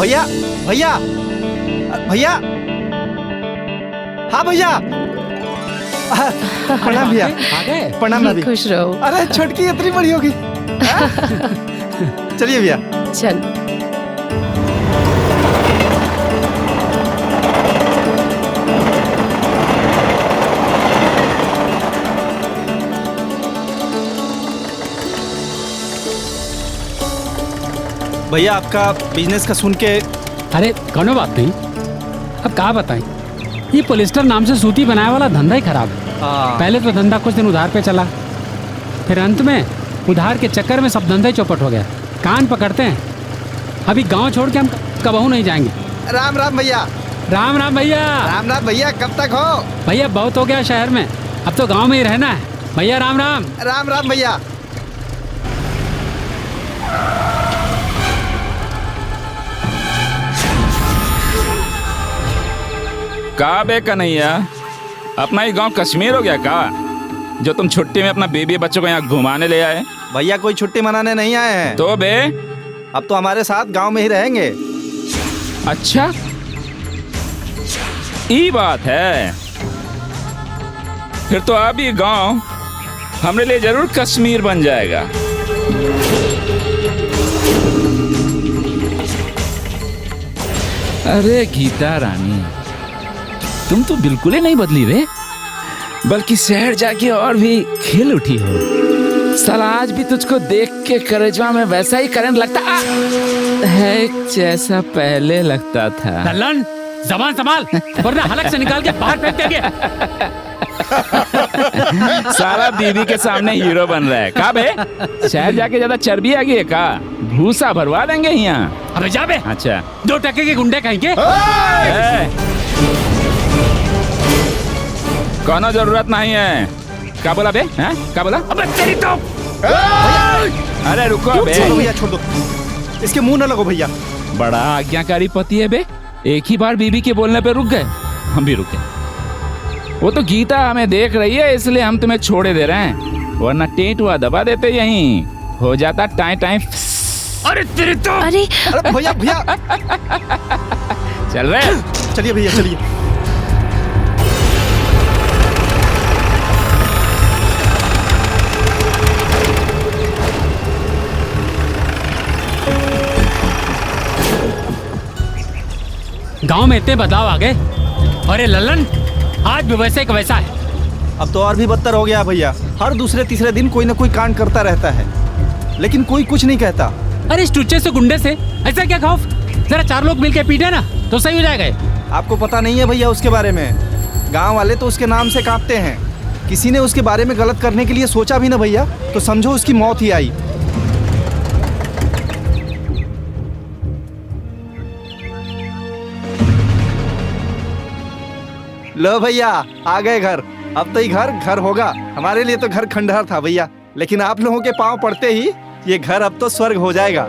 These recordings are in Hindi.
भैया भैया भैया, हाँ भैया, प्रणाम भैया। प्रणाम भाभी। खुश रहो। अरे छुटकी इतनी बड़ी होगी। चलिए भैया। चल। भैया आपका बिजनेस का सुन के। अरे कोनो बात नहीं, अब क्या बताएं, ये पोलिस्टर नाम से सूती बनाने वाला धंधा ही खराब है। पहले तो धंधा कुछ दिन उधार पे चला, फिर अंत में उधार के चक्कर में सब धंधा ही चौपट हो गया। कान पकड़ते हैं, अभी गांव छोड़ के हम कबहू नहीं जाएंगे। राम राम भैया। राम राम भैया। राम राम भैया, कब तक हो? भैया बहुत हो गया शहर में, अब तो गाँव में ही रहना है। भैया राम राम। राम राम भैया। का बे कन्हैया, अपना ही गांव कश्मीर हो गया का, जो तुम छुट्टी में अपना बेबी बच्चों को यहाँ घुमाने ले आए? भैया कोई छुट्टी मनाने नहीं आए हैं। तो बे अब तो हमारे साथ गांव में ही रहेंगे। अच्छा, ये बात है। फिर तो अब ये गांव हमरे लिए जरूर कश्मीर बन जाएगा। अरे गीता रानी, तुम तो बिल्कुल ही नहीं बदली रे, बल्कि शहर जाके और भी खिल उठी हो। साला आज भी तुझको देख के कलेजा में वैसा ही करंट लगता है जैसा पहले लगता था। दल्लन, ज़बान संभाल वरना हलक से निकाल के बाहर फेंक देंगे। सारा बीवी के सामने हीरो बन रहा है का बे? शहर जाके ज्यादा चर्बी आ गई है का? भूसा भरवा देंगे यहाँ। अबे जा बे। अच्छा, 2 टके के गुंडे कहेंगे। कोनो जरूरत नहीं है। क्या बोला बे? हैं? क्या बोला? अबे तेरी तो। अरे रुको बे। छोड़ो भैया, छोड़ दो, इसके मुंह न लगो भैया। बड़ा आज्ञाकारी पति है बे, एक ही बार बीवी के बोलने पे रुक गए। हम भी रुके। वो तो गीता हमें देख रही है इसलिए हम तुम्हें छोड़े दे रहे हैं, वरना टेंटुआ दबा देते यहीं हो जाता टाइम टाइम। अरे तेरी तो। अरे भैया भैया, चल रहे। चलिए भैया चलिए। गांव में इतने बदलाव आ गए और ये लल्लन आज भी वैसे का वैसा है। अब तो और भी बदतर हो गया भैया। हर दूसरे तीसरे दिन कोई ना कोई कांड करता रहता है, लेकिन कोई कुछ नहीं कहता। अरे इस टुच्चे से गुंडे से ऐसा क्या खौफ? जरा 4 लोग मिलके पीटे ना तो सही हो जाएगा। आपको पता नहीं है भैया उसके बारे में। गांव वाले तो उसके नाम से कांपते हैं। किसी ने उसके बारे में गलत करने के लिए सोचा भी ना भैया तो समझो उसकी मौत ही आई। लो भैया, आ गए घर। अब तो ये घर घर होगा। हमारे लिए तो घर खंडहर था भैया, लेकिन आप लोगों के पांव पड़ते ही ये घर अब तो स्वर्ग हो जाएगा।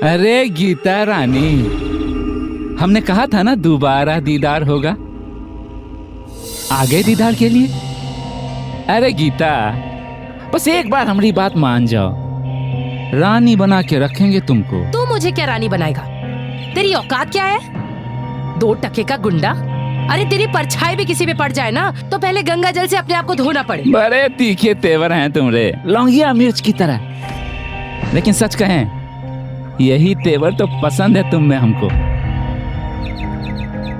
अरे गीता रानी, हमने कहा था ना दोबारा दीदार होगा। आ गए दीदार के लिए। अरे गीता, बस एक बार हमारी बात मान जाओ, रानी बना के रखेंगे तुमको। तू मुझे क्या रानी बनाएगा? तेरी औकात क्या है? 2 टके का गुंडा? अरे तेरी परछाई भी किसी पे पड़ जाए ना तो पहले गंगा जल से अपने आप को धोना पड़े। बड़े तीखे तेवर हैं तुमरे, लौंगिया मिर्च की तरह। लेकिन सच कहें, यही तेवर तो पसंद है तुम में हमको।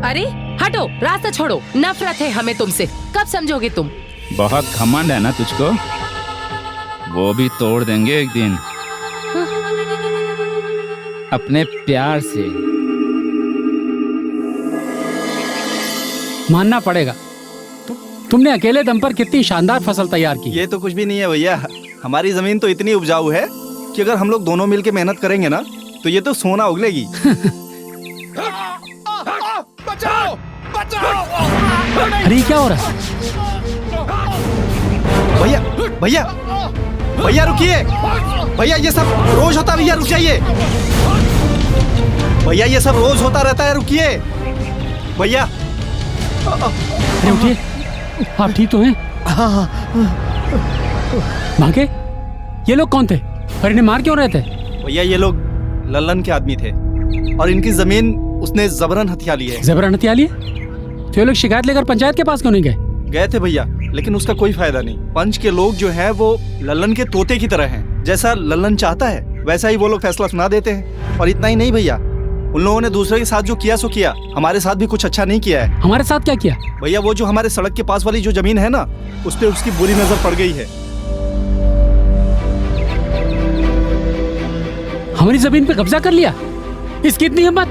अरे हटो, रास्ता छोड़ो, नफरत है हमें तुमसे। कब समझोगे तुम? बहुत घमंड है ना तुझको, वो भी तोड़ देंगे एक दिन अपने प्यार से। मानना पड़ेगा, तुमने अकेले दम पर कितनी शानदार फसल तैयार की। ये तो कुछ भी नहीं है भैया। हमारी जमीन तो इतनी उपजाऊ है कि अगर हम लोग दोनों मिलके मेहनत करेंगे ना तो ये तो सोना उगलेगी। बचाओ, बचाओ! अरे क्या हो रहा है? भैया भैया भैया रुकिए भैया, ये सब रोज होता है भैया, रुक जाइए भैया, ये सब रोज होता रहता है, रुकिए भैया। अरे उठिए, आप ठीक तो हैं? भागे, ये लोग कौन थे और इन्हें मार क्यों रहे थे? भैया ये लोग लल्लन के आदमी थे और इनकी जमीन उसने जबरन हथिया ली है। जबरन हथिया लिए? तो ये लोग शिकायत लेकर पंचायत के पास क्यों नहीं गए? गए थे भैया, लेकिन उसका कोई फायदा नहीं। पंच के लोग जो हैं वो लल्लन के तोते की तरह हैं। जैसा लल्लन चाहता है वैसा ही वो लोग फैसला सुना देते हैं। और इतना ही नहीं भैया, उन लोगों ने दूसरे के साथ जो किया सो किया, हमारे साथ भी कुछ अच्छा नहीं किया है। हमारे साथ क्या किया? भैया वो जो हमारे सड़क के पास वाली जो जमीन है ना, उस पे उसकी बुरी नजर पड़ गई है। हमारी जमीन पे कब्जा कर लिया? इसकी इतनी हिम्मत?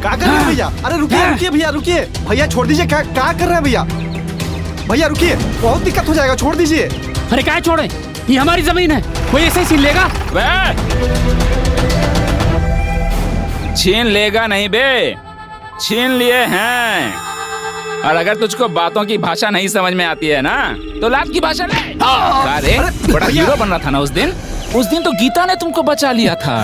क्या कर रहे हैं भैया? अरे रुकिए रुकिए भैया, रुकिए भैया, छोड़ दीजिए। क्या कर रहे हैं भैया? भैया रुकिए, बहुत दिक्कत हो जाएगा, छोड़ दीजिए। अरे क्या छोड़े, ये हमारी जमीन है, कोई ऐसे ही छीन लेगा? छीन लेगा नहीं बे, छीन लिए हैं। और अगर तुझको बातों की भाषा नहीं समझ में आती है ना, तो लात की भाषा ले। अरे बड़ा हीरो बन रहा था ना उस दिन तो गीता ने तुमको बचा लिया था।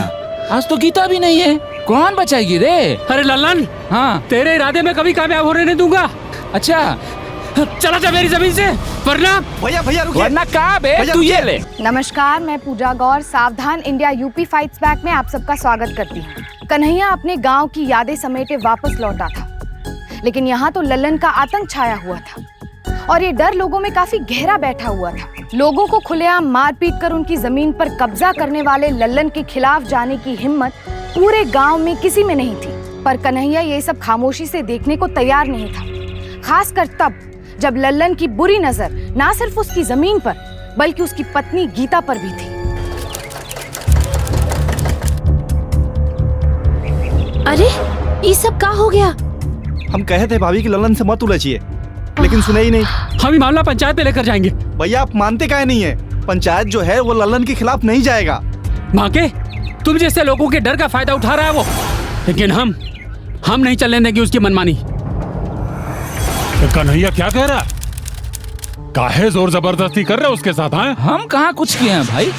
आज तो गीता भी नहीं है, कौन बचाएगी रे? अरे लल्लन, हाँ तेरे इरादे में कभी कामयाब होने नहीं दूंगा। अच्छा, चला जा मेरी जमीन से, वरना भैया भैया रुकिए। वरना कहाँ बे? भैया, तू ये ले। नमस्कार, मैं पूजा गौर सावधान इंडिया यूपी फाइट्स बैक में आप सबका स्वागत करती हूँ। कन्हैया अपने गांव की यादें समेटे वापस लौटा था, लेकिन यहाँ तो लल्लन का आतंक छाया हुआ था और ये डर लोगों में काफी गहरा बैठा हुआ था। लोगों को खुलेआम मारपीट कर उनकी जमीन पर कब्जा करने वाले लल्लन के खिलाफ जाने की हिम्मत पूरे गांव में किसी में नहीं थी। पर कन्हैया ये सब खामोशी से देखने को तैयार नहीं था, खासकर तब जब लल्लन की बुरी नजर ना सिर्फ उसकी जमीन पर बल्कि उसकी पत्नी गीता पर भी थी। अरे ये सब क्या हो गया? हम कहे थे भाभी की लल्लन से मत उलझिए, लेकिन सुने ही नहीं। हम ही मामला पंचायत में लेकर जाएंगे। भैया आप मानते काहे नहीं है? पंचायत जो है वो लल्लन के खिलाफ नहीं जाएगा। भागे, तुम जैसे लोगों के डर का फायदा उठा रहा है वो, लेकिन हम नहीं चलने देंगे उसकी मनमानी। कन्हैया क्या कह रहा? काहे जोर जबरदस्ती कर रहे हो उसके साथ? हाँ, हम कहाँ कुछ किए हैं भाई,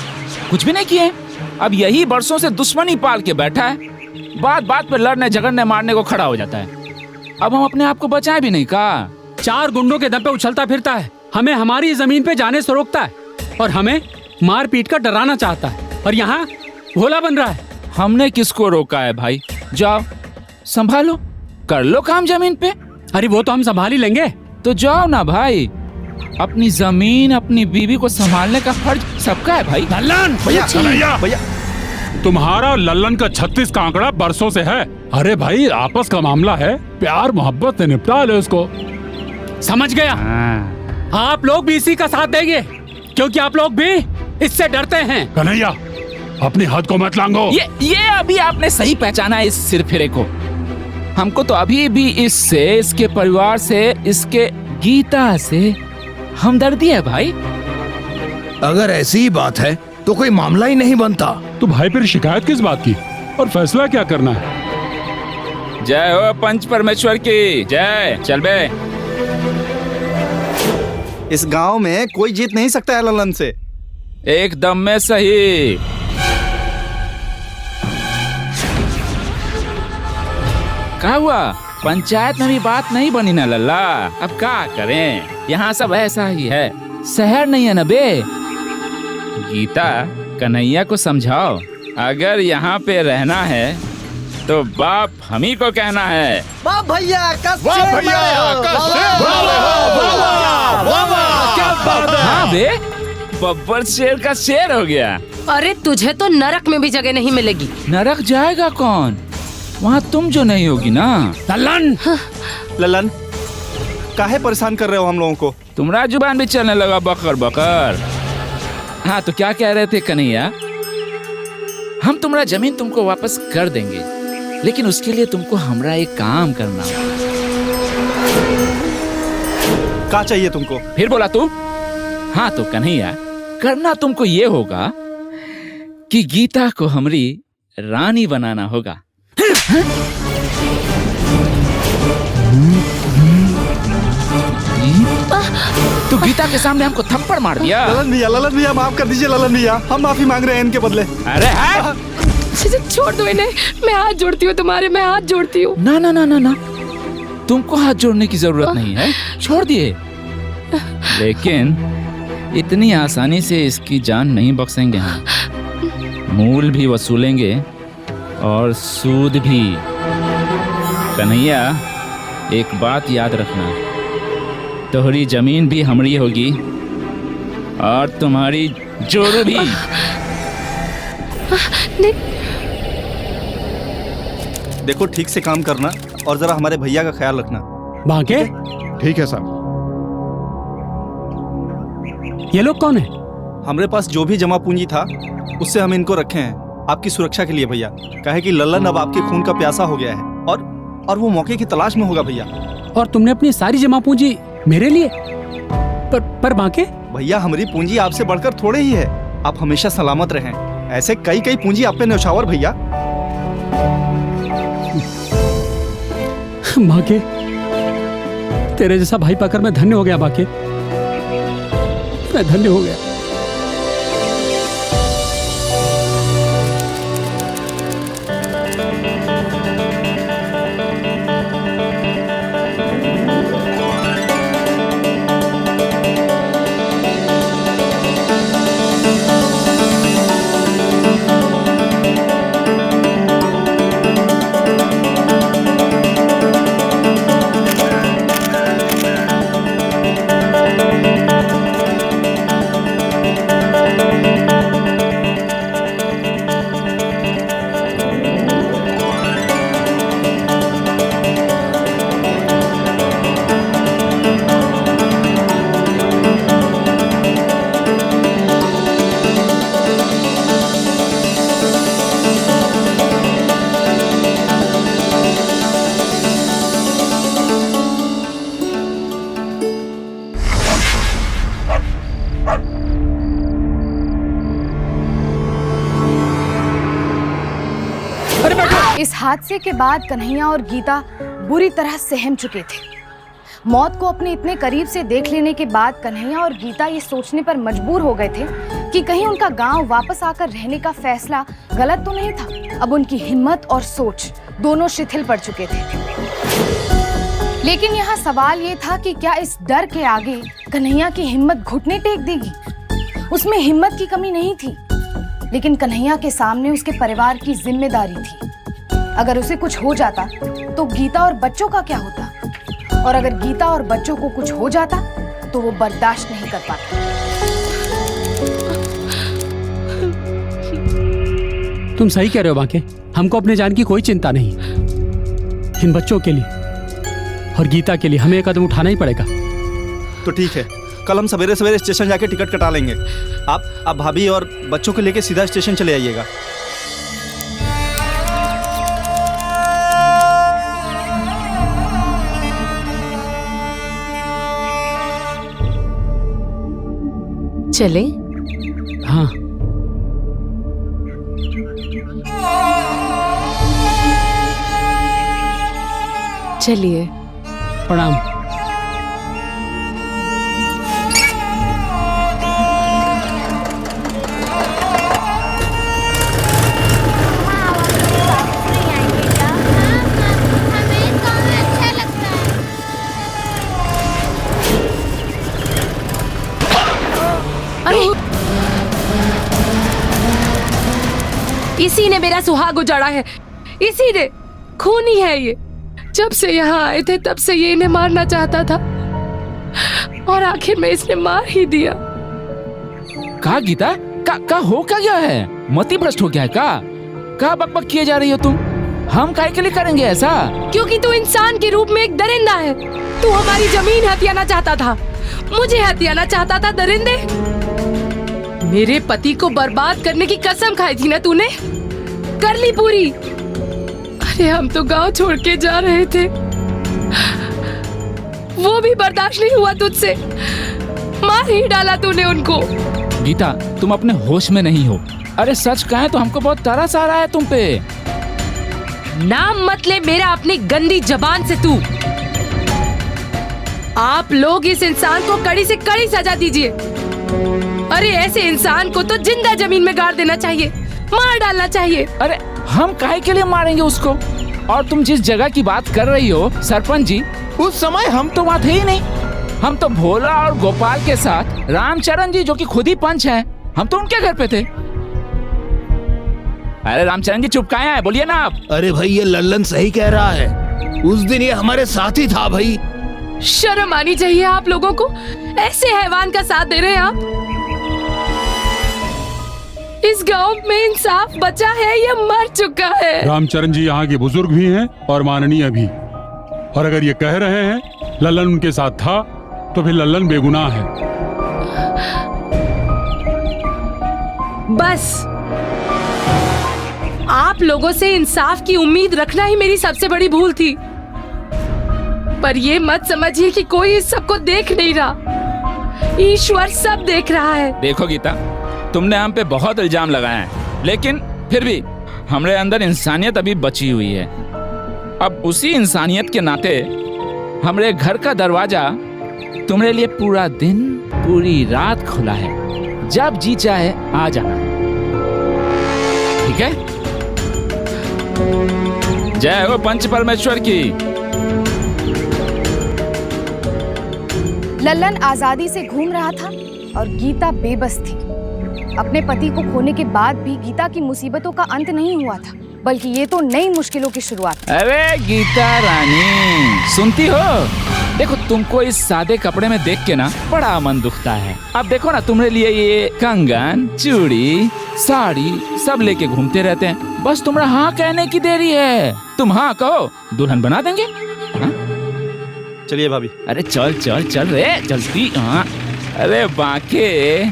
कुछ भी नहीं किए। अब यही बरसों से दुश्मनी पाल के बैठा है, बात बात पे लड़ने झगड़ने मारने को खड़ा हो जाता है। अब हम अपने आप को बचाए भी नहीं का। 4 गुंडों के दम पे उछलता फिरता है, हमें हमारी जमीन पे जाने से रोकता है और हमें मार पीट कर डराना चाहता है, और यहाँ भोला बन रहा है। हमने किसको रोका है भाई? जाओ संभालो, कर लो काम जमीन पे। अरे वो तो हम संभाल ही लेंगे। तो जाओ ना भाई, अपनी जमीन अपनी बीवी को संभालने का फर्ज सबका है भाई। लल्लन, भैया कन्हैया, भैया तुम्हारा और लल्लन का 36 का आंकड़ा बरसों से है। अरे भाई आपस का मामला है, प्यार मोहब्बत से निपटा ले उसको। समझ गया। आप लोग भी इसी का साथ देंगे क्योंकि आप लोग भी इससे डरते हैं। कन्हैया अपनी हद को मत लांघो। ये अभी आपने सही पहचाना इस सिरफिरे को। हमको तो अभी भी इससे, इसके परिवार से, इसके गीता से हमदर्दी है भाई। अगर ऐसी ही बात है तो कोई मामला ही नहीं बनता। तो भाई फिर शिकायत किस बात की और फैसला क्या करना है? जय हो पंच परमेश्वर की जय। चल बे। इस गांव में कोई जीत नहीं सकता है लल्लन से। एकदम में सही। क्या हुआ? पंचायत में भी बात नहीं बनी ना लल्ला? अब क्या करें, यहाँ सब ऐसा ही है। शहर नहीं है ना बे। गीता कन्हैया को समझाओ, अगर यहाँ पे रहना है तो बाप हम ही को कहना है। बाप भैया का हाँ बे, बब्बर शेर का शेर हो गया। अरे तुझे तो नरक में भी जगह नहीं मिलेगी। नरक जाएगा कौन? वहाँ तुम जो नहीं होगी ना। लल्लन, लल्लन काहे परेशान कर रहे हो हम लोगों को? तुम्हारा जुबान भी चलने लगा बकर बकर। हाँ तो क्या कह रहे थे कन्हैया? हम तुम्हारा जमीन तुमको वापस कर देंगे, लेकिन उसके लिए तुमको हमरा एक काम करना होगा। क्या चाहिए तुमको? फिर बोला तू? हाँ तो कन्हैया, करना तुमको ये होगा कि गीता को हमारी रानी बनाना होगा। तो गीता के सामने हमको थप्पड़ मार दिया। लल्लन भैया माफ कर दीजिए। लल्लन भैया हम माफी मांग रहे हैं इनके बदले। अरे है? छोड़ दो इन्हें, मैं हाथ जोड़ती हूँ तुम्हारे, मैं हाथ जोड़ती हूँ। ना ना ना ना ना, तुमको हाथ जोड़ने की जरूरत नहीं है, छोड़ दिए। लेकिन इतनी आसानी से इसकी जान नहीं बख्शेंगे हम। मूल भी वसूलेंगे और सूद भी। कन्हैया, एक बात याद रखना, तोहरी जमीन भी हमारी होगी और तुम्हारी जोरू भी। देखो, ठीक से काम करना और जरा हमारे भैया का ख्याल रखना। बांके, ठीक है साहब। ये लोग कौन है? हमारे पास जो भी जमा पूंजी था उससे हम इनको रखे हैं आपकी सुरक्षा के लिए भैया। कहे कि लल्लन अब आपके खून का प्यासा हो गया है और वो मौके की तलाश में होगा भैया। और तुमने अपनी सारी जमा पूंजी मेरे लिए? पर बांके, भैया हमारी पूंजी आपसे बढ़कर थोड़े ही है। आप हमेशा सलामत रहें। ऐसे कई कई पूंजी आप पे न्यौछावर भैया। बांके, तेरे जैसा भाई पाकर मैं धन्य हो गया। बांके, मैं धन्य हो गया। इस हादसे के बाद कन्हैया और गीता बुरी तरह सहम चुके थे। मौत को अपने इतने करीब से देख लेने के बाद कन्हैया और गीता ये सोचने पर मजबूर हो गए थे कि कहीं उनका गांव वापस आकर रहने का फैसला गलत तो नहीं था। अब उनकी हिम्मत और सोच दोनों शिथिल पड़ चुके थे। लेकिन यहाँ सवाल ये था कि क्या इस डर के आगे कन्हैया की हिम्मत घुटने टेक देगी? उसमें हिम्मत की कमी नहीं थी, लेकिन कन्हैया के सामने उसके परिवार की जिम्मेदारी थी। अगर उसे कुछ हो जाता तो गीता और बच्चों का क्या होता? और अगर गीता और बच्चों को कुछ हो जाता तो वो बर्दाश्त नहीं कर पाता। तुम सही कह रहे हो बांके, हमको अपने जान की कोई चिंता नहीं। इन बच्चों के लिए और गीता के लिए हमें एक कदम उठाना ही पड़ेगा। तो ठीक है, कल हम सवेरे सवेरे स्टेशन जाके टिकट कटा लेंगे। आप भाभी और बच्चों को लेके सीधा स्टेशन चले आइएगा। चले? हाँ। चलिए। प्रणाम। इसी ने मेरा सुहाग उजाड़ा है, इसी ने। खूनी है ये। जब से यहाँ आए थे तब से ये इन्हें मारना चाहता था और आखिर में इसने मार ही दिया। कहा गीता, का हो क्या गया है? मति भ्रष्ट हो गया है का बकबक किए जा रही हो तुम? हम काहे के लिए करेंगे ऐसा? क्योंकि तू इंसान के रूप में एक दरिंदा है। तू हमारी जमीन हथियाना चाहता था, मुझे हथियाना चाहता था। दरिंदे, मेरे पति को बर्बाद करने की कसम खाई थी ना तूने, कर ली पूरी। अरे हम तो गांव छोड़ के जा रहे थे, वो भी बर्दाश्त नहीं हुआ तुझसे, मार ही डाला तूने उनको। गीता, तुम अपने होश में नहीं हो। अरे सच कहें तो हमको बहुत तरस आ रहा है तुम पे। नाम मत ले मेरा अपनी गंदी जबान से तू। आप लोग इस इंसान को कड़ी से कड़ी सजा दीजिए। अरे ऐसे इंसान को तो जिंदा जमीन में गाड़ देना चाहिए, मार डालना चाहिए। अरे हम काहे के लिए मारेंगे उसको? और तुम जिस जगह की बात कर रही हो सरपंच जी, उस समय हम तो वहाँ थे ही नहीं। हम तो भोला और गोपाल के साथ रामचरण जी, जो कि खुद ही पंच हैं, हम तो उनके घर पे थे। अरे रामचरण जी चुप काहे हैं, बोलिए ना आप। अरे भाई ये लल्लन सही कह रहा है, उस दिन ये हमारे साथ ही था भाई। शर्म आनी चाहिए आप लोगों को, ऐसे हैवान का साथ दे रहे हैं आप। इस गांव में इंसाफ बचा है या मर चुका है? रामचरण जी यहाँ के बुजुर्ग भी हैं और माननीय भी, और अगर ये कह रहे हैं लल्लन उनके साथ था तो फिर लल्लन बेगुनाह है। बस आप लोगों से इंसाफ की उम्मीद रखना ही मेरी सबसे बड़ी भूल थी, पर ये मत समझिए कि कोई इस सबको देख नहीं रहा। ईश्वर सब देख रहा है। देखो गीता, तुमने हम पे बहुत इल्जाम लगाए हैं, लेकिन फिर भी हमारे अंदर इंसानियत अभी बची हुई है। अब उसी इंसानियत के नाते हमारे घर का दरवाजा तुम्हारे लिए पूरा दिन पूरी रात खुला है, जब जी चाहे आ जाना, ठीक है? जय हो पंच परमेश्वर की। लल्लन आजादी से घूम रहा था और गीता बेबस थी। अपने पति को खोने के बाद भी गीता की मुसीबतों का अंत नहीं हुआ था, बल्कि ये तो नई मुश्किलों की शुरुआत। अरे गीता रानी, सुनती हो? देखो तुमको इस सादे कपड़े में देख के ना बड़ा मन दुखता है। अब देखो ना, तुम्हारे लिए ये कंगन, चूड़ी, साड़ी सब लेके घूमते रहते हैं। बस तुम्हारा हाँ कहने की देरी है। तुम हाँ कहो, दुल्हन बना देंगे। हाँ? चलिए भाभी। अरे चल चल चल रे जल्दी। हाँ अरे बाके,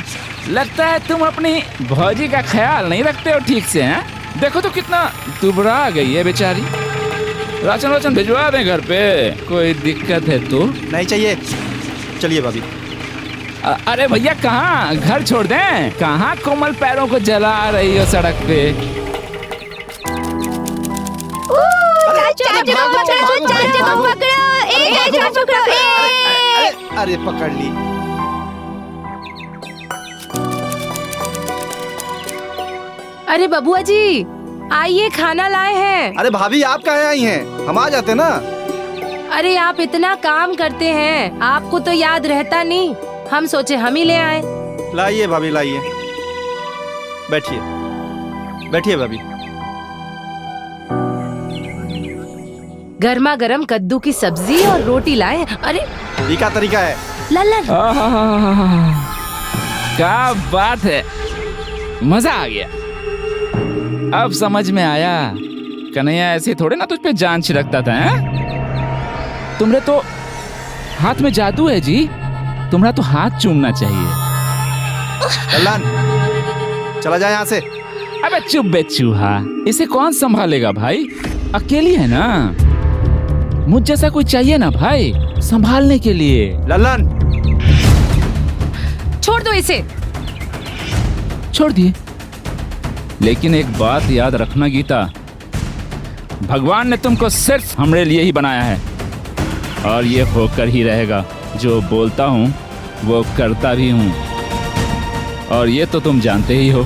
लगता है तुम अपनी भौजी का ख्याल नहीं रखते हो ठीक से। हैं? देखो तो कितना दुबरा गई है बेचारी। राशन वाशन भिजवा दें घर पे, कोई दिक्कत है तो? नहीं चाहिए, चलिए भाभी। अरे भैया कहाँ, घर छोड़ दें? कहाँ कोमल पैरों को जला रही हो सड़क पे? अरे पकड़ ली। अरे बबुआ जी आइए, खाना लाए हैं। अरे भाभी आप कहाँ आई हैं? हम आ जाते ना। अरे आप इतना काम करते हैं, आपको तो याद रहता नहीं, हम सोचे हम ही ले आए। लाइए भाभी लाइए, बैठिए बैठिए भाभी। गर्मा गर्म कद्दू की सब्जी और रोटी लाए। अरे ये क्या तरीका है? लल्लन, क्या बात है, मजा आ गया। अब समझ में आया, कन्हैया ऐसे थोड़े ना तुझ पे जान छिड़कता था। तुमरे तो हाथ में जादू है जी, तुम्हारा तो हाथ चूमना चाहिए। लल्लन चला जाए यहाँ से। अबे चुप बे चूहा, इसे कौन संभालेगा भाई? अकेली है ना, मुझ जैसा कोई चाहिए ना भाई संभालने के लिए। लल्लन छोड़ दो इसे। छोड़ दिए, लेकिन एक बात याद रखना गीता, भगवान ने तुमको सिर्फ हमरे लिए ही बनाया है, और ये होकर ही रहेगा। जो बोलता हूँ वो करता भी हूँ, और ये तो तुम जानते ही हो।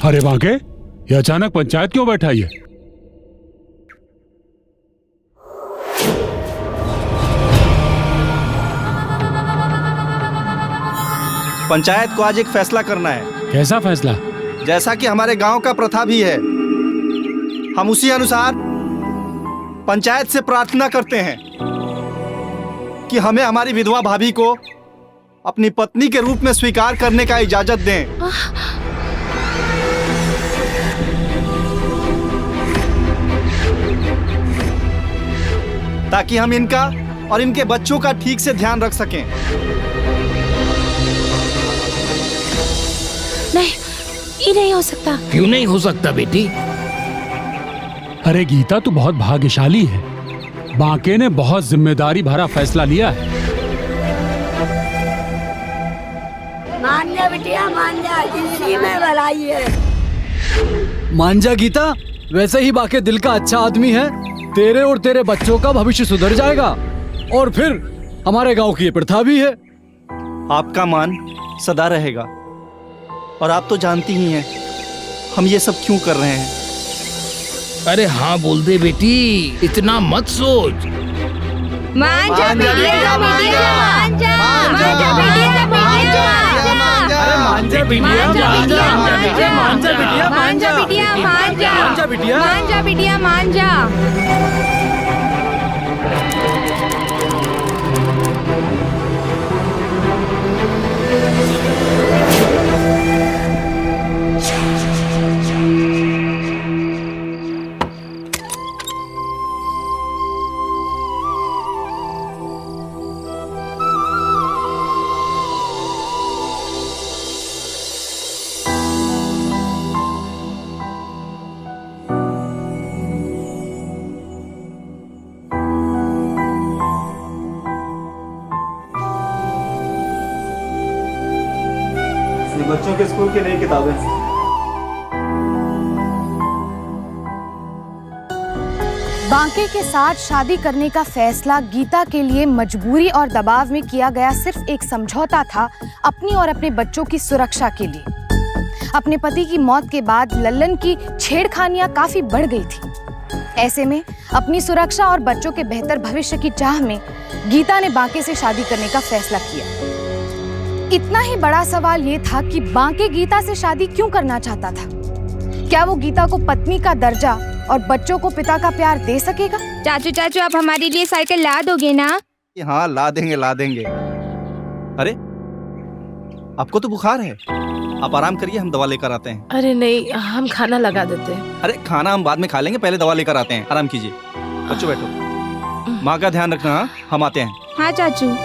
अरे बांके, ये अचानक पंचायत क्यों बैठाई है? पंचायत को आज एक फैसला करना है। कैसा फैसला? जैसा कि हमारे गांव का प्रथा भी है, हम उसी अनुसार पंचायत से प्रार्थना करते हैं कि हमें हमारी विधवा भाभी को अपनी पत्नी के रूप में स्वीकार करने का इजाजत दें। ताकि हम इनका और इनके बच्चों का ठीक से ध्यान रख सकें। नहीं, ये नहीं हो सकता। क्यों नहीं हो सकता बेटी? अरे गीता, तू बहुत भाग्यशाली है, बांके ने बहुत जिम्मेदारी भरा फैसला लिया है। मान जा बिटिया, मान जा, जिंदगी में भलाई है। मान जा गीता, वैसे ही बाके दिल का अच्छा आदमी है, तेरे और तेरे बच्चों का भविष्य सुधर जाएगा, और फिर हमारे गांव की ये प्रथा भी है। आपका मान सदा रहेगा, और आप तो जानती ही हैं हम ये सब क्यों कर रहे हैं। अरे हाँ बोल दे बेटी, इतना मत सोच। मान जा बिटिया, मान जा, मान जा, मान जा बिटिया, मान जा, अरे मान जा बिटिया, मान जा, मान जा बिटिया, मान जा बिटिया, मान जा, मान जा बिटिया, मान जा बिटिया, मान जा। बच्चों के स्कूल की नई किताबें। बांके के साथ शादी करने का फैसला गीता के लिए मजबूरी और दबाव में किया गया सिर्फ एक समझौता था अपनी और अपने बच्चों की सुरक्षा के लिए। अपने पति की मौत के बाद लल्लन की छेड़खानियां काफी बढ़ गई थी। ऐसे में अपनी सुरक्षा और बच्चों के बेहतर भविष्य की चाह में गीता ने बांके से शादी करने का फैसला किया। इतना ही बड़ा सवाल ये था कि बांके गीता से शादी क्यों करना चाहता था। क्या वो गीता को पत्नी का दर्जा और बच्चों को पिता का प्यार दे सकेगा? चाचू चाचू, आप हमारे लिए साइकिल ला दोगे ना? हाँ ला देंगे ला देंगे। अरे आपको तो बुखार है, आप आराम करिए, हम दवा लेकर आते हैं। अरे नहीं, हम खाना लगा देते हैं। अरे खाना हम बाद में खा लेंगे, पहले दवा लेकर आते हैं। आराम कीजिए, बच्चों बैठो। माँ का ध्यान रखना। हाँ? हम आते हैं। हाँ चाचू।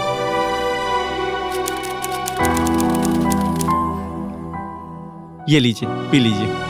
ये लीजिए, पी लीजिए।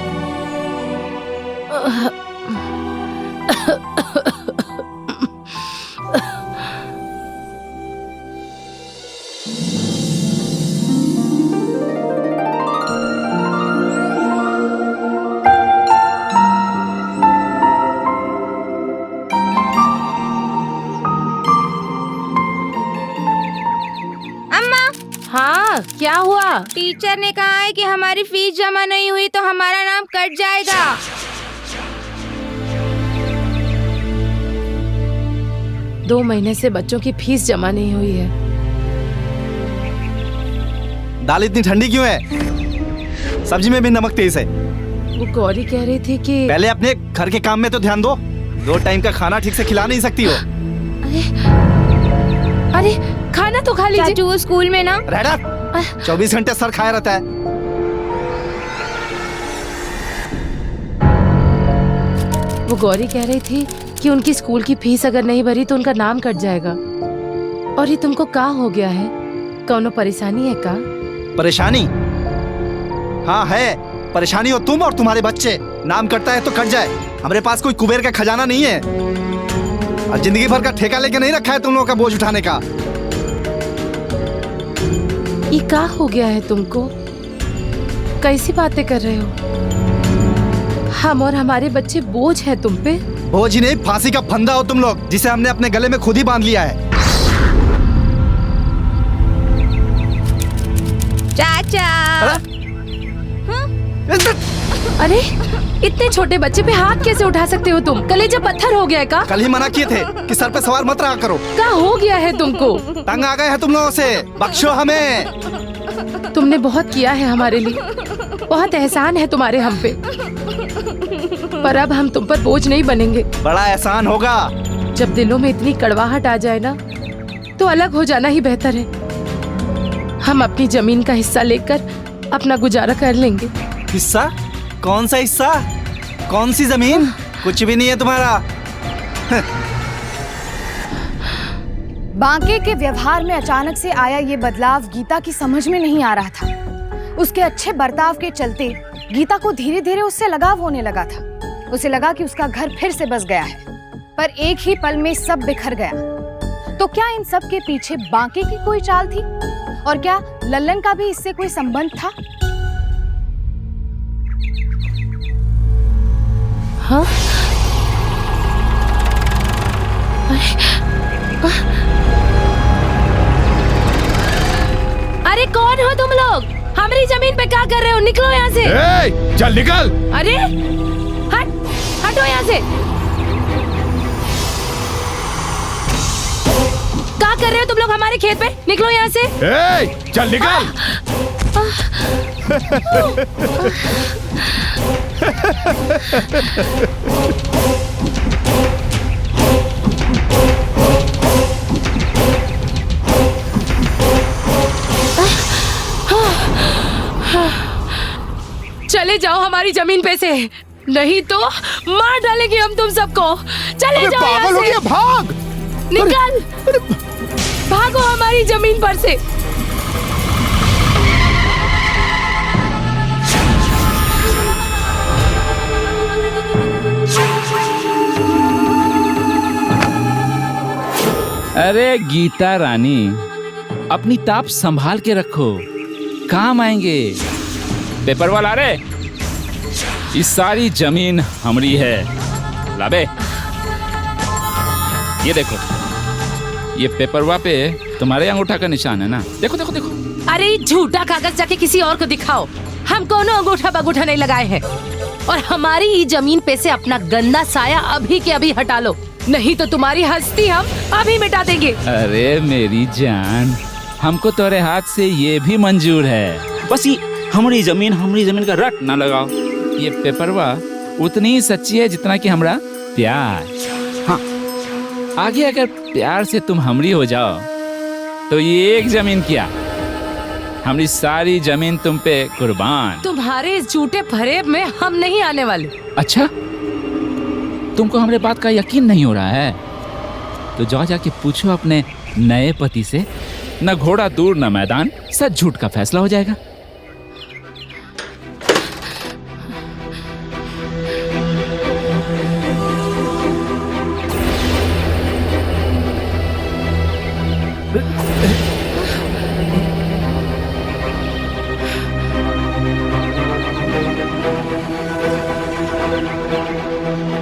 हाँ, क्या हुआ? टीचर ने कहा है कि हमारी फीस जमा नहीं हुई तो हमारा नाम कट जाएगा। दो महीने से बच्चों की फीस जमा नहीं हुई है। दाल इतनी ठंडी क्यों है? सब्जी में भी नमक तेज है। वो गौरी कह रही थी कि पहले अपने घर के काम में तो ध्यान दो। 2 टाइम का खाना ठीक से खिला नहीं सकती हो। अरे खाना तो खा लीजिए। चाचू वो स्कूल में ना 24 घंटे सर खाया रहता है। वो गौरी कह रही थी कि उनकी स्कूल की फीस अगर नहीं भरी तो उनका नाम कट जाएगा। और ये तुमको क्या हो गया है? कौनो परेशानी है का? परेशानी? हाँ है परेशानी हो तुम और तुम्हारे बच्चे। नाम कटता है तो कट जाए, हमारे पास कोई कुबेर का खजाना नहीं है और जिंदगी भर का ठेका लेके नहीं रखा है तुम लोगों का बोझ उठाने का। ये क्या हो गया है तुमको? कैसी बातें कर रहे हो? हम और हमारे बच्चे बोझ हैं तुम पे? बोझ ही नहीं, फांसी का फंदा हो तुम लोग, जिसे हमने अपने गले में खुद ही बांध लिया है। चाचा। अरे इतने छोटे बच्चे पे हाथ कैसे उठा सकते हो तुम? कलेजा पत्थर हो गया है का? कल ही मना किए थे कि सर पे सवार मत रहा करो। क्या हो गया है तुमको? तंग आ गए हैं तुम लोगों से, बख्शो हमें। तुमने बहुत किया है हमारे लिए, बहुत एहसान है तुम्हारे हम पे, पर अब हम तुम पर बोझ नहीं बनेंगे। बड़ा एहसान होगा। जब दिलों में इतनी कड़वाहट आ जाए ना तो अलग हो जाना ही बेहतर है। हम अपनी जमीन का हिस्सा लेकर अपना गुजारा कर लेंगे। हिस्सा? कौन सा हिस्सा? कौन सी जमीन? कुछ भी नहीं है तुम्हारा। बांके के व्यवहार में अचानक से आया ये बदलाव गीता की समझ में नहीं आ रहा था। उसके अच्छे बर्ताव के चलते गीता को धीरे धीरे उससे लगाव होने लगा था। उसे लगा कि उसका घर फिर से बस गया है, पर एक ही पल में सब बिखर गया। तो क्या इन सब के पीछे बांके की कोई चाल थी? और क्या लल्लन का भी इससे कोई संबंध था? हाँ? अरे कौन हो तुम लोग? हमारी जमीन पे क्या कर रहे हो? निकलो यहाँ से। चल निकल। अरे हट, हटो निकलो यहाँ से। क्या कर रहे हो तुम लोग हमारे खेत पे? निकलो यहाँ से। ए, चल निकल। चले जाओ हमारी जमीन पे से, नहीं तो मार डालेंगे हम तुम सबको। चले जाओ यहाँ पागल हो से। गया, भाग। निकल, भागो हमारी जमीन पर से। अरे गीता रानी, अपनी ताप संभाल के रखो, काम आएंगे। पेपर वाला रे, इस सारी जमीन हमारी है। लाबे, ये देखो, ये पेपरवा पे तुम्हारे अंगूठा का निशान है ना? देखो देखो देखो। अरे ये झूठा कागज जाके किसी और को दिखाओ। हम कोनो अंगूठा बगूठा नहीं लगाए हैं। और हमारी ये जमीन पे से अपना गंदा साया अभी के अभी हटा लो, नहीं तो तुम्हारी हस्ती हम अभी मिटा देंगे। अरे मेरी जान, हमको तुम्हारे हाथ से ये भी मंजूर है, बस ये हमारी जमीन का रट ना लगाओ। ये पेपरवा उतनी ही सच्ची है जितना कि हमारा प्यार। हाँ, आगे अगर प्यार से तुम हमरी हो जाओ तो ये एक जमीन क्या, हमारी सारी जमीन तुम पे कुर्बान। तुम्हारे इस झूठे फरेब में हम नहीं आने वाले। अच्छा, तुमको हमारे बात का यकीन नहीं हो रहा है तो जाओ जाके पूछो अपने नए पति से। न घोड़ा दूर न मैदान, सच झूठ का फैसला हो जाएगा।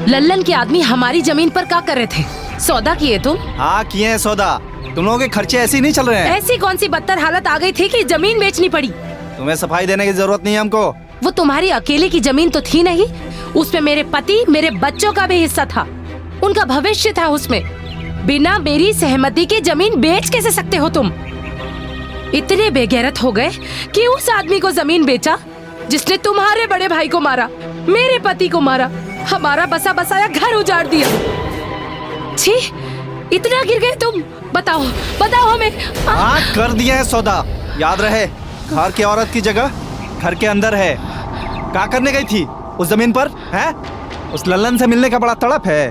लल्लन के आदमी हमारी जमीन पर क्या कर रहे थे? सौदा किए तुम? हाँ किए हैं सौदा। तुम लोगों के खर्चे ऐसे ही नहीं चल रहे हैं। ऐसी कौन सी बदतर हालत आ गई थी कि जमीन बेचनी पड़ी? तुम्हें सफाई देने की जरूरत नहीं है हमको। वो तुम्हारी अकेले की जमीन तो थी नहीं, उसमें मेरे पति, मेरे बच्चों का भी हिस्सा था, उनका भविष्य था उसमें। बिना मेरी सहमति के जमीन बेच कैसे सकते हो तुम? इतने बेगैरत हो गए कि उस आदमी को जमीन बेचा जिसने तुम्हारे बड़े भाई को मारा, मेरे पति को मारा, हमारा बसा बसाया घर उजाड़ दिया। छी, इतना गिर गए तुम? बताओ बताओ हमें। हाँ कर दिया है सौदा, याद रहे। घर की औरत की जगह घर के अंदर है। क्या करने गई थी उस जमीन पर? है उस लल्लन से मिलने का बड़ा तड़प है।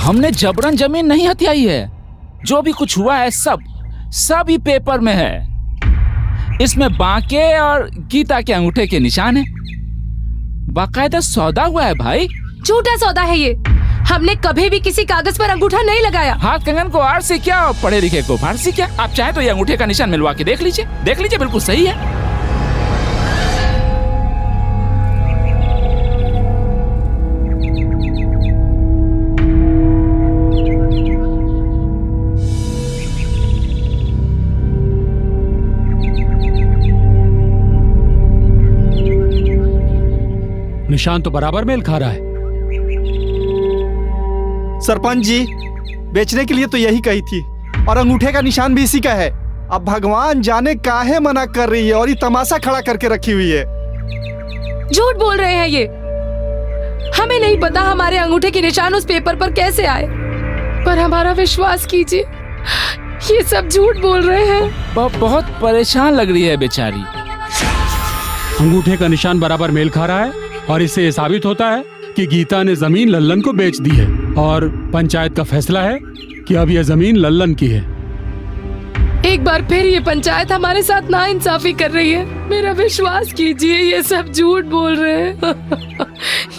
हमने जबरन जमीन नहीं हथियाई है। जो भी कुछ हुआ है सब ही पेपर में है। इसमें बांके और गीता के अंगूठे के निशान है। बाकायदा सौदा हुआ है भाई। झूठा सौदा है ये। हमने कभी भी किसी कागज पर अंगूठा नहीं लगाया। हाथ कंगन को आर से क्या और पढ़े लिखे को फाड़ से क्या? आप चाहे तो ये अंगूठे का निशान मिलवा के देख लीजिए, बिल्कुल सही है। निशान तो बराबर मेल खा रहा है। सरपंच जी, बेचने के लिए तो यही कही थी और अंगूठे का निशान भी इसी का है। अब भगवान जाने काहे मना कर रही है और ये तमाशा खड़ा करके रखी हुई है। झूठ बोल रहे हैं ये। हमें नहीं पता हमारे अंगूठे के निशान उस पेपर पर कैसे आए, पर हमारा विश्वास कीजिए, ये सब झूठ बोल रहे हैं। बहुत परेशान लग रही है बेचारी। अंगूठे का निशान बराबर मेल खा रहा है और इससे ये साबित होता है कि गीता ने जमीन लल्लन को बेच दी है और पंचायत का फैसला है कि अब यह जमीन लल्लन की है। एक बार फिर ये पंचायत हमारे साथ नाइंसाफी कर रही है। मेरा विश्वास कीजिए, ये सब झूठ बोल रहे हैं।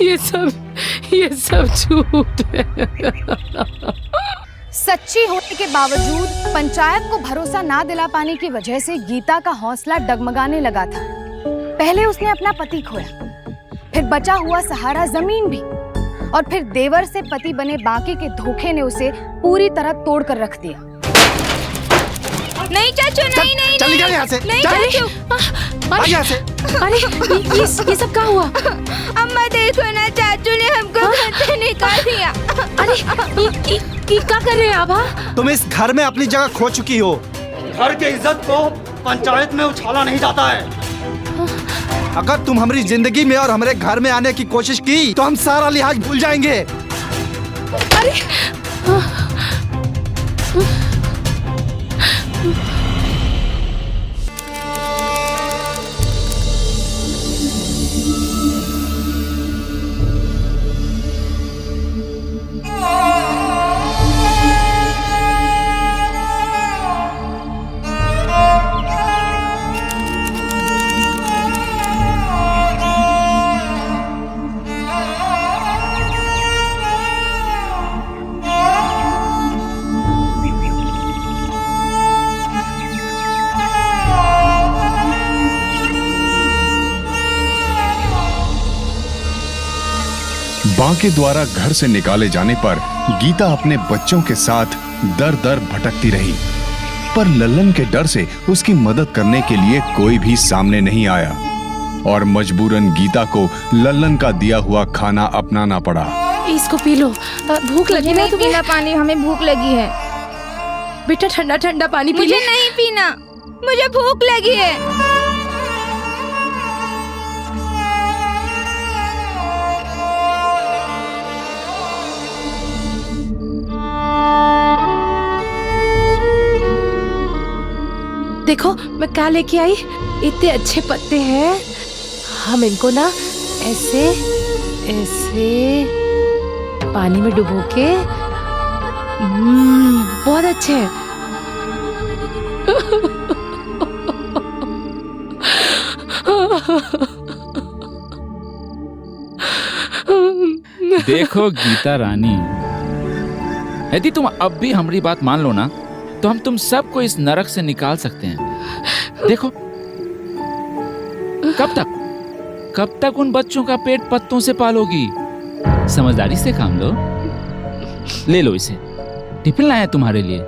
ये सब झूठ है। सच्ची होने के बावजूद पंचायत को भरोसा ना दिला पाने की वजह से गीता का हौसला डगमगाने लगा था। पहले उसने अपना पति खोया, फिर बचा हुआ सहारा जमीन भी, और फिर देवर से पति बने बांके के धोखे ने उसे पूरी तरह तोड़ कर रख दिया। नहीं चाचू, नहीं नहीं चल निकल यहाँ से। नहीं चाचू। भाग यहाँ से। अरे ये सब क्या हुआ? अम्मा देखो ना, चाचू ने हमको घर से निकाल दिया। अरे ये क्या कर रहे हैं आप? हाँ? तुम इस घर में अपनी जगह खो चुकी हो। घर की इज्जत को पंचायत में उछाला नहीं जाता है। अगर तुम हमारी जिंदगी में और हमारे घर में आने की कोशिश की तो हम सारा लिहाज भूल जाएंगे। अरे बांके द्वारा घर से निकाले जाने पर गीता अपने बच्चों के साथ दर दर भटकती रही, पर लल्लन के डर से उसकी मदद करने के लिए कोई भी सामने नहीं आया और मजबूरन गीता को लल्लन का दिया हुआ खाना अपनाना पड़ा। इसको पी लो, भूख लगी ना तुम्हें? पीना पानी, हमें भूख लगी है। बेटा ठंडा ठंडा पानी पी ले। मुझे नहीं पीना, मुझे भूख लगी है। देखो मैं क्या लेके आई, इतने अच्छे पत्ते हैं। हम इनको ना ऐसे ऐसे पानी में डुबो के बहुत अच्छे हैं। देखो गीता रानी, यदि तुम अब भी हमारी बात मान लो ना तो हम तुम सबको इस नरक से निकाल सकते हैं। देखो कब तक उन बच्चों का पेट पत्तों से पालोगी? समझदारी से काम लो। ले लो इसे, टिफिन लाया तुम्हारे लिए।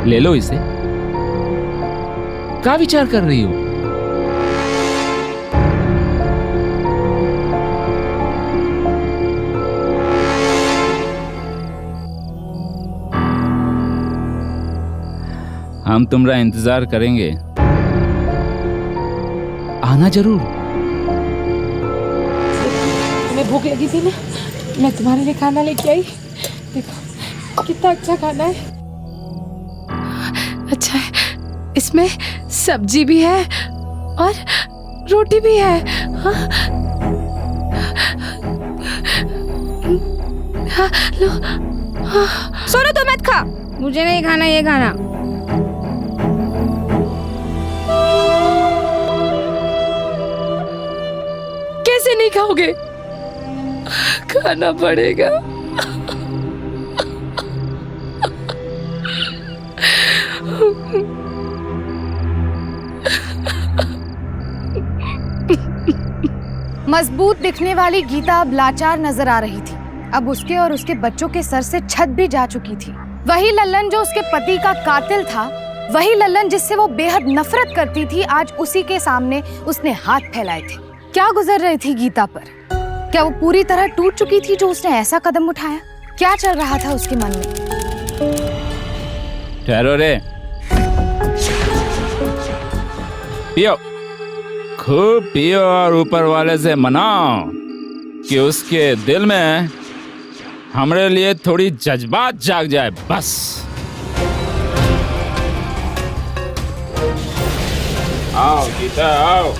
ले लो इसे। क्या विचार कर रही हो? हम तुम्हारा इंतजार करेंगे, आना जरूर। तुम्हें भूख लगी थी ना, मैं तुम्हारे लिए खाना लेके आई। देखो कितना अच्छा खाना है। अच्छा है, इसमें सब्जी भी है और रोटी भी है। हाँ, हाँ लो। हाँ। सोनू तो मत खा, मुझे नहीं खाना ये खाना। कैसे नहीं खाओगे? खाना पड़ेगा। मजबूत दिखने वाली गीता अब लाचार नजर आ रही थी। अब उसके और उसके बच्चों के सर से छत भी जा चुकी थी। वही लल्लन जो उसके पति का कातिल था, वही लल्लन जिससे वो बेहद नफरत करती थी, आज उसी के सामने उसने हाथ फैलाए थे। क्या गुजर रही थी गीता पर? क्या वो पूरी तरह टूट चुकी थी जो उसने ऐसा कदम उठाया? क्या चल रहा था उसके मन में? ठहरो रे, पियो, खूब पियो और ऊपर वाले से मनाओ कि उसके दिल में हमारे लिए थोड़ी जज्बात जाग जाए। बस आओ गीता आओ,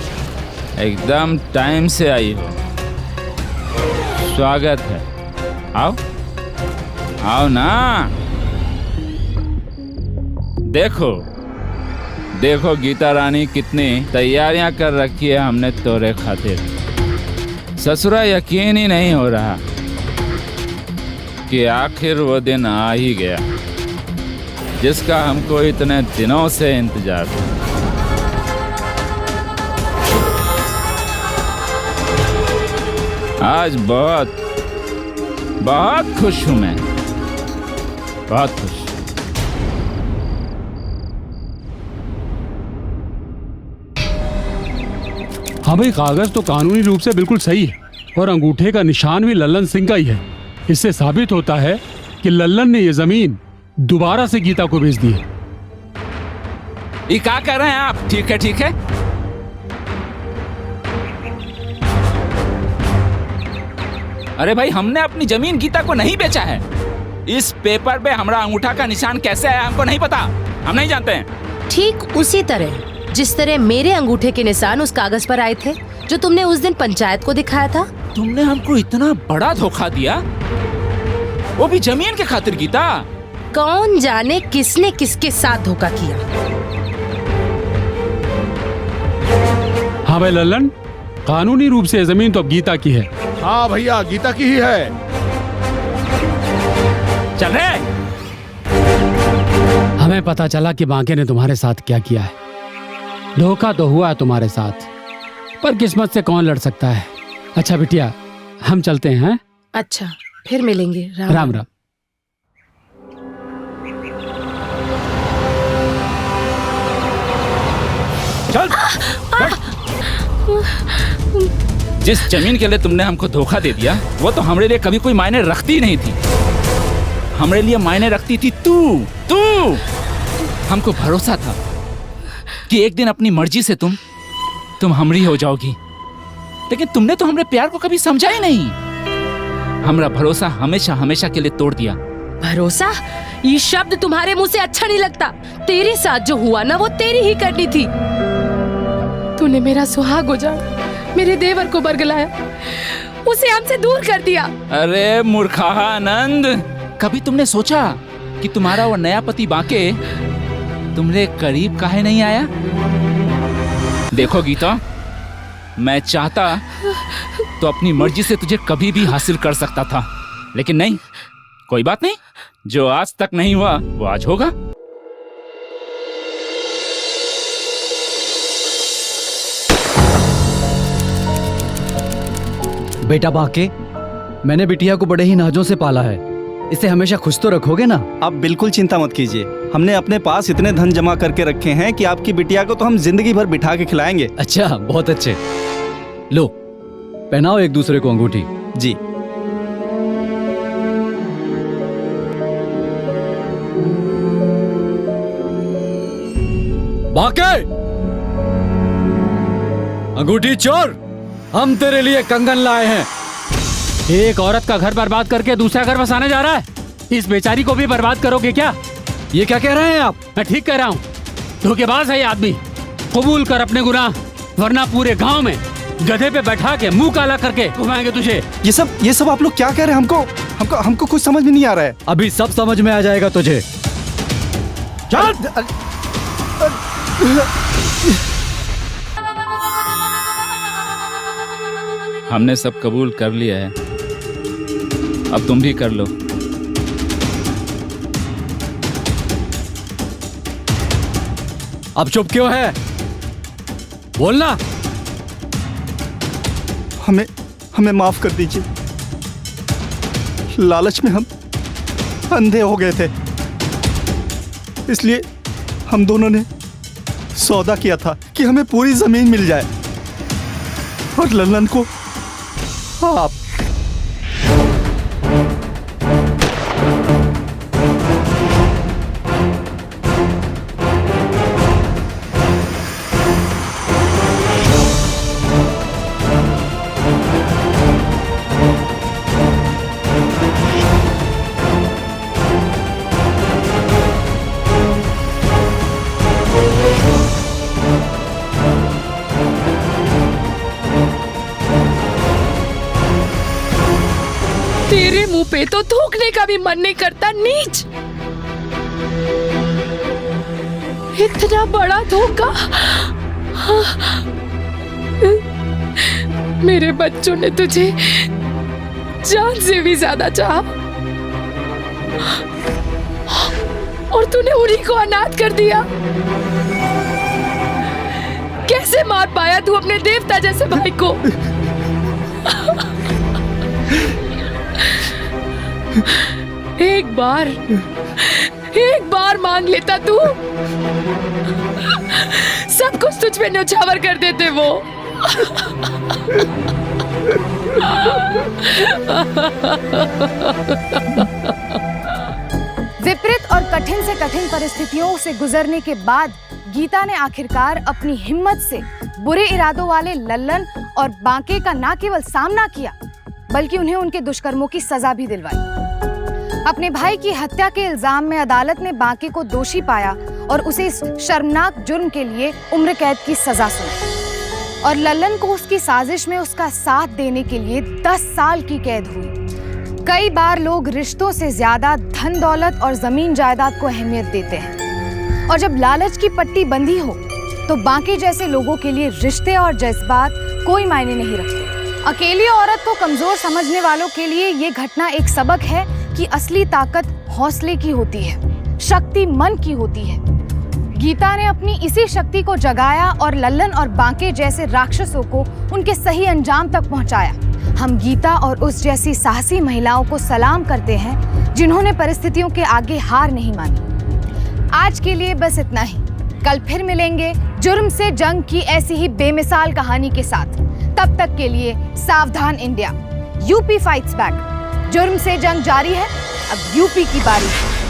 एकदम टाइम से आई हो। स्वागत है, आओ आओ ना। देखो देखो गीता रानी, कितनी तैयारियां कर रखी है हमने तोरे खातिर। ससुरा यकीन ही नहीं हो रहा कि आखिर वो दिन आ ही गया जिसका हमको इतने दिनों से इंतजार था। आज बहुत खुश हूं मैं, बहुत खुश। हाँ भाई, कागज तो कानूनी रूप से बिल्कुल सही है और अंगूठे का निशान भी लल्लन सिंह का ही है। इससे साबित होता है कि लल्लन ने ये जमीन दोबारा से गीता को बेच दी है। ये क्या कर रहे हैं आप? ठीक है ठीक है, अरे भाई हमने अपनी जमीन गीता को नहीं बेचा है। इस पेपर पे हमारा अंगूठा का निशान कैसे आया हमको नहीं पता, हम नहीं जानते हैं। ठीक उसी तरह जिस तरह मेरे अंगूठे के निशान उस कागज पर आए थे जो तुमने उस दिन पंचायत को दिखाया था। तुमने हमको इतना बड़ा धोखा दिया, वो भी जमीन के खातिर गीता। कौन जाने किसने किसके साथ धोखा किया। हाँ भाई लल्लन, कानूनी रूप से जमीन तो अब गीता की है। हाँ भैया, गीता की ही है। चल रहे हमें पता चला कि बांके ने तुम्हारे साथ क्या किया है। धोखा तो हुआ तुम्हारे साथ, पर किस्मत से कौन लड़ सकता है। अच्छा बिटिया, हम चलते हैं। अच्छा, फिर मिलेंगे। राम राम राम। चल जिस जमीन के लिए तुमने हमको धोखा दे दिया वो तो हमारे लिए कभी कोई मायने रखती ही नहीं थी। हमारे लिए मायने रखती थी तू। हमको भरोसा था कि एक दिन अपनी मर्जी से तुम हमरी हो जाओगी, लेकिन तुमने तो हमारे प्यार को कभी समझा ही नहीं। हमारा भरोसा हमेशा हमेशा के लिए तोड़ दिया। भरोसा, ये शब्द तुम्हारे मुंह से अच्छा नहीं लगता। तेरे साथ जो हुआ ना वो तेरी ही करनी थी। तूने मेरा सुहाग उजाड़ा, मेरे देवर को बरगलाया, उसे हमसे दूर कर दिया। अरे मूर्खानंद, कभी तुमने सोचा कि तुम्हारा वो नया पति बांके तुमरे करीब काहे नहीं आया? देखो गीता, मैं चाहता तो अपनी मर्जी से तुझे कभी भी हासिल कर सकता था, लेकिन नहीं। कोई बात नहीं, जो आज तक नहीं हुआ वो आज होगा। बेटा बांके, मैंने बिटिया को बड़े ही नाजों से पाला है, इसे हमेशा खुश तो रखोगे ना? आप बिल्कुल चिंता मत कीजिए, हमने अपने पास इतने धन जमा करके रखे हैं कि आपकी बिटिया को तो हम जिंदगी भर बिठा के खिलाएंगे। अच्छा, बहुत अच्छे। लो, पहनाओ एक दूसरे को अंगूठी। जी। बांके, अंगूठी चोर, हम तेरे लिए कंगन लाए हैं। एक औरत का घर बर्बाद करके दूसरा घर बसाने जा रहा है। इस बेचारी को भी बर्बाद करोगे क्या? ये क्या कह रहे हैं आप? मैं ठीक कह रहा हूँ। धोखेबाज है ये आदमी। कबूल कर अपने गुनाह, वरना पूरे गांव में गधे पे बैठा के मुंह काला करके घुमाएंगे तुझे। ये सब आप लोग क्या कह रहे हैं? हमको कुछ समझ में नहीं आ रहा है। अभी सब समझ में आ जाएगा तुझे। चल। हमने सब कबूल कर लिया है, अब तुम भी कर लो। अब चुप क्यों है? बोलना। हमें माफ कर दीजिए। लालच में हम अंधे हो गए थे, इसलिए हम दोनों ने सौदा किया था कि हमें पूरी जमीन मिल जाए और लल्लन को आप। तेरे मुंह पे तो थूकने का भी मन नहीं करता, नीच। इतना बड़ा धोखा। मेरे बच्चों ने तुझे जान से भी ज्यादा चाहा और तूने उन्हीं को अनाथ कर दिया। कैसे मार पाया तू अपने देवता जैसे भाई को? एक बार मांग लेता तू, सब कुछ तुझ पे न्यौछावर कर देते वो। विपरीत और कठिन से कठिन परिस्थितियों से गुजरने के बाद गीता ने आखिरकार अपनी हिम्मत से बुरे इरादों वाले लल्लन और बांके का न केवल सामना किया बल्कि उन्हें उनके दुष्कर्मों की सजा भी दिलवाई। अपने भाई की हत्या के इल्जाम में अदालत ने बांके को दोषी पाया और उसे इस शर्मनाक जुर्म के लिए उम्र कैद की सजा सुनाई और लल्लन को उसकी साजिश में उसका साथ देने के लिए 10 साल की कैद हुई। कई बार लोग रिश्तों से ज्यादा धन दौलत और जमीन जायदाद को अहमियत देते हैं और जब लालच की पट्टी बंधी हो तो बाकी जैसे लोगों के लिए रिश्ते और जज्बात कोई मायने नहीं रखते। अकेली औरत को कमजोर समझने वालों के लिए ये घटना एक सबक है कि असली ताकत हौसले की होती है, शक्ति मन की होती है। गीता ने अपनी इसी शक्ति को जगाया और लल्लन और बांके जैसे राक्षसों को उनके सही अंजाम तक पहुंचाया। हम गीता और उस जैसी साहसी महिलाओं को सलाम करते हैं जिन्होंने परिस्थितियों के आगे हार नहीं मानी। आज के लिए बस इतना ही। कल फिर मिलेंगे जुर्म से जंग की ऐसी ही बेमिसाल कहानी के साथ। तब तक के लिए सावधान इंडिया, यूपी फाइट्स बैक। जुर्म से जंग जारी है, अब यूपी की बारी है।